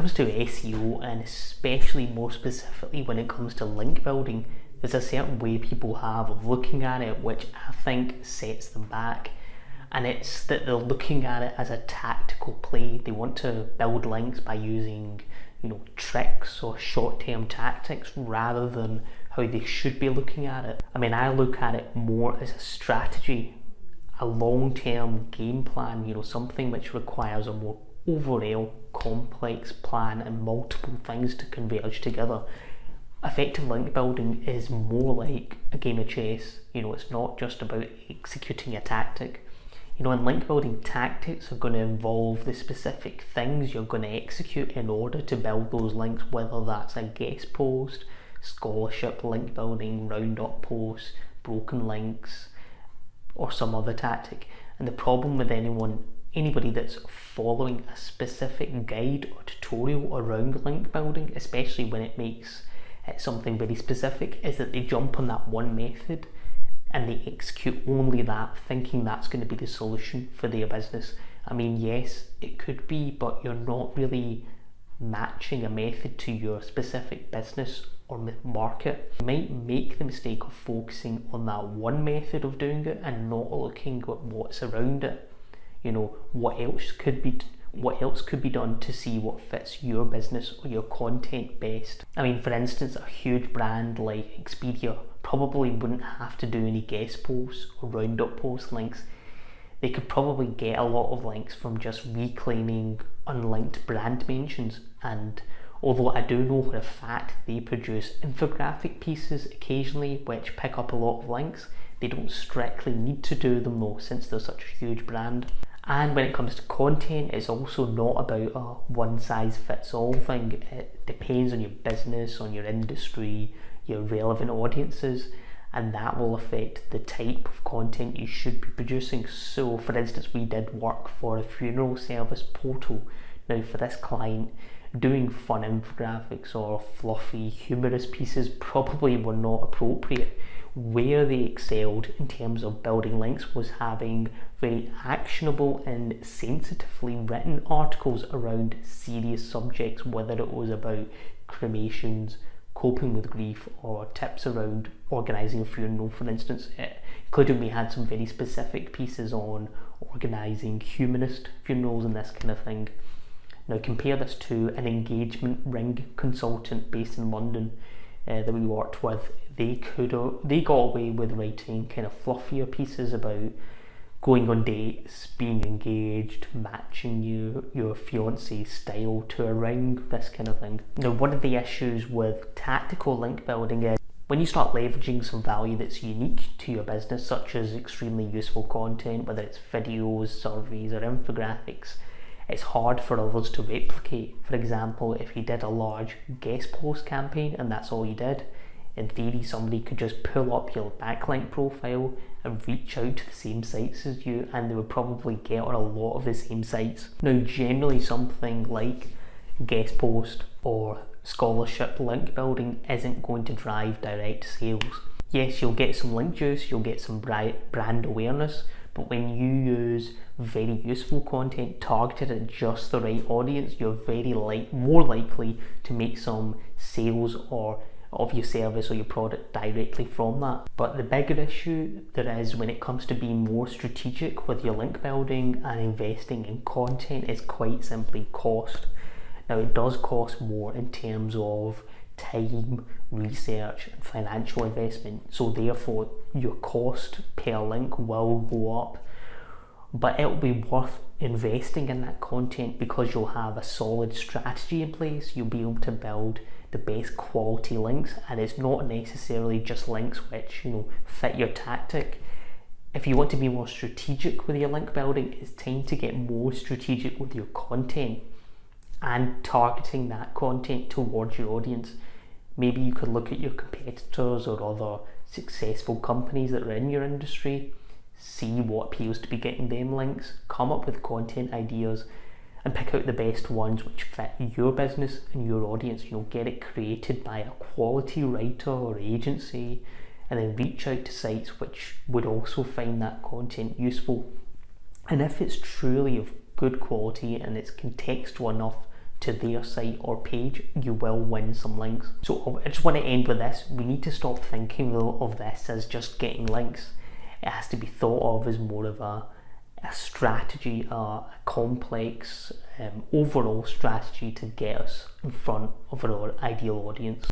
comes to SEO, and especially more specifically when it comes to link building, there's a certain way people have of looking at it which I think sets them back. And it's that they're looking at it as a tactical play. They want to build links by using, tricks or short-term tactics rather than how they should be looking at it. I mean, I look at it more as a strategy, a long-term game plan, something which requires a more overall complex plan and multiple things to converge together. Effective link building is more like a game of chess. It's not just about executing a tactic. And link building tactics are going to involve the specific things you're going to execute in order to build those links, whether that's a guest post, scholarship link building, roundup posts, broken links, or some other tactic. And the problem with anybody that's following a specific guide or tutorial around link building, especially when it makes it something very specific, is that they jump on that one method and they execute only that, thinking that's going to be the solution for their business. I mean, yes, it could be, but you're not really matching a method to your specific business or market. You might make the mistake of focusing on that one method of doing it and not looking at what's around it. What else could be done to see what fits your business or your content best. I mean, for instance, a huge brand like Expedia probably wouldn't have to do any guest posts or roundup post links. They could probably get a lot of links from just reclaiming unlinked brand mentions. And although I do know for a fact they produce infographic pieces occasionally which pick up a lot of links, they don't strictly need to do them though, since they're such a huge brand. And when it comes to content, it's also not about a one size fits all thing. It depends on your business, on your industry, your relevant audiences, and that will affect the type of content you should be producing. So for instance, we did work for a funeral service portal. Now for this client, doing fun infographics or fluffy humorous pieces probably were not appropriate. Where they excelled in terms of building links was having very actionable and sensitively written articles around serious subjects, whether it was about cremations, coping with grief, or tips around organising a funeral, for instance. Including we had some very specific pieces on organising humanist funerals and this kind of thing. Now compare this to an engagement ring consultant based in London that we worked with. They got away with writing kind of fluffier pieces about going on dates, being engaged, matching your fiance's style to a ring, this kind of thing. Now, one of the issues with tactical link building is when you start leveraging some value that's unique to your business, such as extremely useful content, whether it's videos, surveys, or infographics, it's hard for others to replicate. For example, if you did a large guest post campaign and that's all you did, in theory somebody could just pull up your backlink profile and reach out to the same sites as you, and they would probably get on a lot of the same sites. Now generally something like guest post or scholarship link building isn't going to drive direct sales. Yes, you'll get some link juice, you'll get some brand awareness, but when you use very useful content targeted at just the right audience, you're more likely to make some sales of your service or your product directly from that. But the bigger issue there is when it comes to being more strategic with your link building and investing in content is quite simply cost. Now it does cost more in terms of time, research and financial investment, so therefore your cost per link will go up, but it'll be worth investing in that content because you'll have a solid strategy in place. You'll be able to build the best quality links, and it's not necessarily just links which fit your tactic. If you want to be more strategic with your link building, it's time to get more strategic with your content and targeting that content towards your audience. Maybe you could look at your competitors or other successful companies that are in your industry, see what appeals to be getting them links, come up with content ideas and pick out the best ones which fit your business and your audience. Get it created by a quality writer or agency, and then reach out to sites which would also find that content useful. And if it's truly of good quality and it's contextual enough to their site or page, you will win some links. So I just want to end with this. We need to stop thinking of this as just getting links. It has to be thought of as more of a strategy, a complex overall strategy to get us in front of our ideal audience.